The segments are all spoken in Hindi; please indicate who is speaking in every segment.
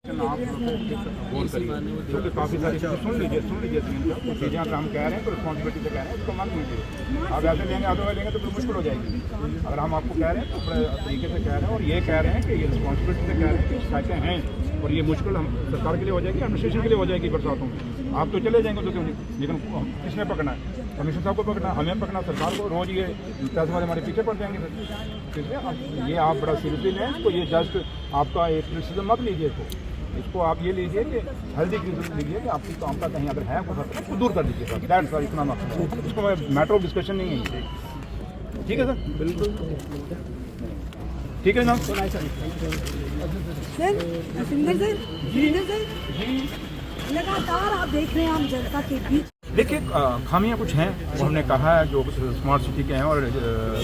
Speaker 1: क्योंकि काफ़ी सारी चीज़ें सुन लीजिए चीज़ें अगर हम कह रहे हैं तो रिस्पॉन्सिबिलिटी से कह रहे हैं उसको मान लीजिए। आप ऐसे लेंगे अदरवाइज लेंगे तो फिर मुश्किल हो जाएगी। अगर हम आपको कह रहे हैं तो बड़े तरीके से कह रहे हैं और ये कह रहे हैं कि ये रिस्पॉन्सिबिलिटी से कह रहे हैं कि शिकायतें हैं और ये मुश्किल हम सरकार के लिए हो जाएगी, एडमिनिस्ट्रेशन के लिए हो जाएगी बरसातों में। आप तो चले जाएंगे तो क्यों नहीं, लेकिन किसने पकड़ना है? कमिश्नर साहब को पकड़ना, हमें पकड़ना, सरकार को। रोज़ ये पैसे वाले हमारे पीछे पड़ जाएंगे सर। ठीक है, ये आप बड़ा सीरियसली लें इसको। ये जस्ट आपका एक क्रिटिसिज्म मत लीजिए इसको आप ये लीजिए कि हेल्दी क्रिटिसिज्म लीजिए कि आपकी काम का कहीं अगर है तो दूर कर दीजिए सर। दैट्स सर, इतना मकसद, इसको मैटर ऑफ डिस्कशन नहीं है। ठीक है सर, बिल्कुल ठीक है जनाब।
Speaker 2: सर सिंगर सर जी लगातार आप देख रहे हैं हम जनता के बीच।
Speaker 1: देखिए खामियां कुछ हैं, वो हमने कहा है जो स्मार्ट सिटी के हैं और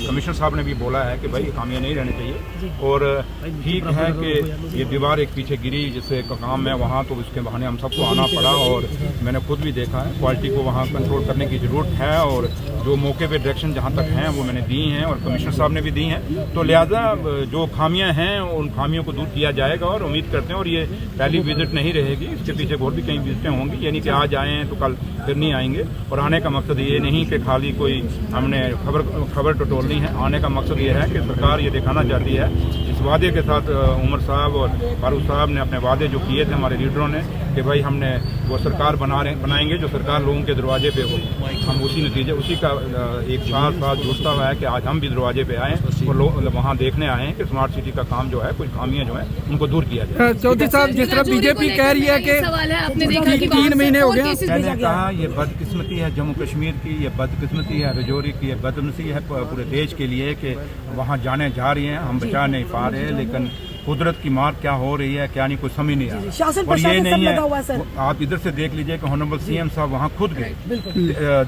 Speaker 1: कमिश्नर साहब ने भी बोला है कि भाई खामियां नहीं रहनी चाहिए। और ठीक है कि ये दीवार एक पीछे गिरी जिससे काम है वहाँ, तो उसके बहाने हम सबको आना पड़ा और मैंने खुद भी देखा है क्वालिटी को वहाँ कंट्रोल करने की ज़रूरत है और जो मौके पे डायरेक्शन जहाँ तक हैं वो मैंने दी हैं और कमिश्नर साहब ने भी दी हैं। तो लिहाजा जो खामियाँ हैं उन खामियों को दूर किया जाएगा और उम्मीद करते हैं। और ये पहली विजिट नहीं रहेगी, इसके पीछे और भी कई विजिटें होंगी, यानी कि आज आए हैं तो कल फिर नहीं आएंगे। और आने का मकसद ये नहीं कि खाली कोई हमने खबर टटोलनी है। आने का मकसद ये है कि सरकार ये दिखाना चाहती है, इस वादे के साथ उमर साहब और फारूक साहब ने अपने वादे जो किए थे हमारे लीडरों ने कि भाई हमने वो सरकार बनाएंगे जो सरकार लोगों के दरवाजे पे हो। हम उसी नतीजे उसी का एक साथ जुड़ता हुआ है कि आज हम भी दरवाजे पे आए और लोग वहाँ देखने आए हैं कि स्मार्ट सिटी का काम जो है कुछ खामियां जो है उनको दूर किया जाए।
Speaker 3: चौधरी साहब, जिस तरह बीजेपी कह रही है कि 3 महीने हो गए,
Speaker 1: मैंने कहा ये बदकिस्मती है जम्मू कश्मीर की, ये बदकिस्मती है रजौरी की, ये बदनसीबी है पूरे देश के लिए कि वहाँ जाने जा रही हैं, हम बचा नहीं पा रहे। लेकिन कुदरत की मार क्या हो रही है क्या नहीं कुछ समझ नहीं आ रहा। और ये नहीं है, आप इधर से देख लीजिए कि ऑनरेबल सीएम साहब वहाँ खुद गए,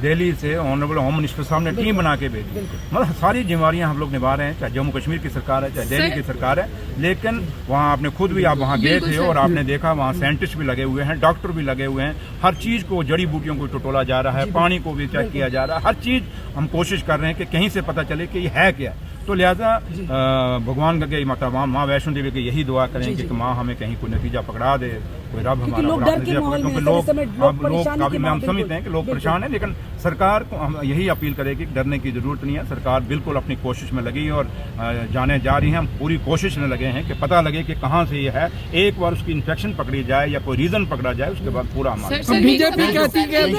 Speaker 1: दिल्ली से ऑनरेबल होम मिनिस्टर साहब ने टीम बना के भेजी। मतलब सारी जिम्मेवारियां हम लोग निभा रहे हैं, चाहे जम्मू कश्मीर की सरकार है चाहे दिल्ली की सरकार है। लेकिन वहाँ आपने खुद भी आप वहाँ गए थे और आपने देखा वहाँ साइंटिस्ट भी लगे हुए हैं, डॉक्टर भी लगे हुए हैं। हर चीज को, जड़ी बूटियों को टटोला जा रहा है, पानी को भी चेक किया जा रहा है। हर चीज हम कोशिश कर रहे हैं कि कहीं से पता चले कि ये है क्या। तो लिहाजा भगवान के मतलब माँ वैष्णो देवी की यही दुआ करें कि माँ हमें कहीं कोई नतीजा पकड़ा दे, कोई रब हमारा। क्योंकि लोग काफी में हम समझते हैं कि लोग परेशान हैं, लेकिन सरकार को हम यही अपील करें कि डरने की जरूरत नहीं है। सरकार बिल्कुल अपनी कोशिश में लगी और जाने जा रही है। हम पूरी कोशिश में लगे हैं कि पता लगे कि कहाँ से ये है। एक बार उसकी इन्फेक्शन पकड़ी जाए या कोई रीजन पकड़ा जाए, उसके बाद पूरा हमारा।
Speaker 3: बीजेपी कहती है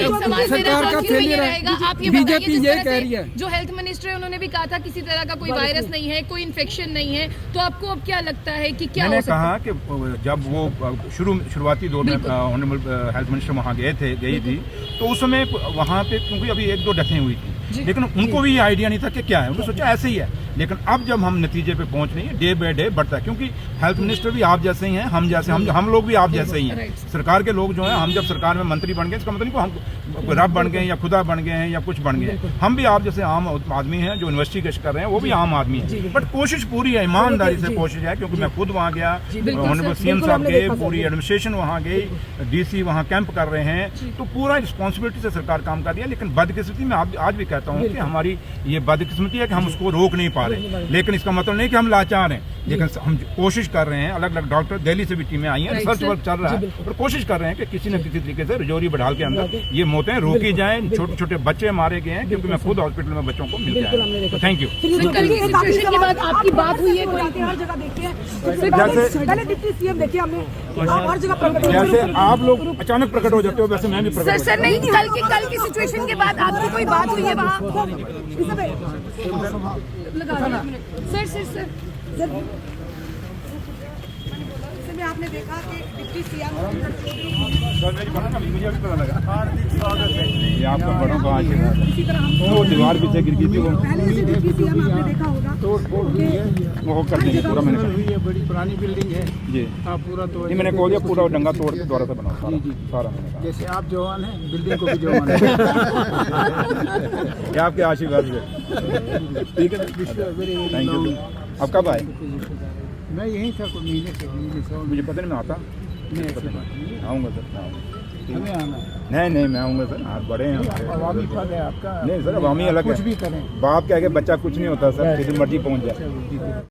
Speaker 3: सरकार का फेलियर है, बीजेपी ये कह रही है।
Speaker 4: जो हेल्थ मिनिस्टर है उन्होंने भी कहा था किसी तरह का कोई वायरस नहीं है, कोई इन्फेक्शन नहीं है। तो आपको अब क्या लगता है कि क्या? मैंने
Speaker 1: कहा कि जब वो शुरुआती दौर में ऑनरेबल हेल्थ मिनिस्टर वहाँ गई थी तो उस समय वहाँ पे क्योंकि अभी 1-2 डेथें हुई थी, लेकिन उनको भी ये आइडिया नहीं था कि क्या है। उन्होंने सोचा ऐसे ही है। लेकिन अब जब हम नतीजे पे पहुंच रहे हैं, डे बाय डे बढ़ता है, क्योंकि हेल्थ मिनिस्टर भी आप जैसे ही हैं, हम जैसे हम लोग भी आप जैसे ही हैं। सरकार के लोग जो हैं, हम जब सरकार में मंत्री बन गए इसका मतलब नहीं हम रब बन गए या खुदा बन गए हैं या कुछ बन गए। हम भी आप जैसे आम आदमी हैं जो इन्वेस्टिगेशन कर रहे हैं, वो भी आम आदमी है। बट कोशिश पूरी है, ईमानदारी से कोशिश है, क्योंकि मैं खुद वहाँ गया, ऑनरेबल सीएम साहब गए, पूरी एडमिनिस्ट्रेशन वहाँ गई, डीसी वहाँ कैंप कर रहे हैं। तो पूरा रिस्पॉन्सिबिलिटी से सरकार काम कर रही है। लेकिन बदकिस्मती में आज भी कहता हूँ कि हमारी ये बदकिस्मती है कि हम उसको रोक नहीं पा रहे। लेकिन इसका मतलब नहीं कि हम लाचार हैं, लेकिन हम कोशिश कर रहे हैं। अलग अलग डॉक्टर दिल्ली से भी टीमें आई हैं, रिसर्च वर्क चल रहा है और कोशिश कर रहे हैं कि किसी न किसी तरीके से रजौरी बड़ाल के अंदर ये मौतें रोकी जाएं। छोटे छोटे बच्चे मारे गए हैं, क्योंकि मैं खुद हॉस्पिटल में बच्चों को मिल गया। तो थैंक यू।
Speaker 4: आपकी बात हुई है
Speaker 1: जैसे आप लोग अचानक प्रकट हो जाते हो, वैसे मैं भी प्रकट।
Speaker 4: सर नहीं, कल की सिचुएशन के बाद आपकी कोई बात हुई है वहाँ? सर आपने देखा कि डिप्टी सीएम
Speaker 1: मुझे भी पता लगा। ये आपका बड़ों का आशीर्वाद है। वो दीवार पीछे गिर गई थी, वो
Speaker 2: पहले से डिप्टी सीएम आपने देखा होगा
Speaker 1: वो कर देंगे पूरा। मैंने
Speaker 3: बड़ी पुरानी बिल्डिंग है
Speaker 1: जी,
Speaker 3: आप पूरा तोड़,
Speaker 1: मैंने कह दिया पूरा डंगा तोड़ के दोबारा से बनाओ सारा। मैंने कहा
Speaker 3: जैसे आप जवान हैं, बिल्डिंग को भी जवान है।
Speaker 1: ये आपके आशीर्वाद है। ठीक है, थैंक यू। अब कब आए?
Speaker 3: मैं यहीं था कुछ महीने से।
Speaker 1: मुझे पता नहीं, मैं आता आऊँगा सर।
Speaker 3: हमें आना
Speaker 1: नहीं मैं आऊँगा सर। आप बड़े हैं,
Speaker 3: अवामी पद है आपका।
Speaker 1: नहीं सर, अवामी अलग है,
Speaker 3: कुछ भी करें,
Speaker 1: बाप क्या है, बच्चा कुछ नहीं होता सर, किसी मर्जी पहुँच जाए।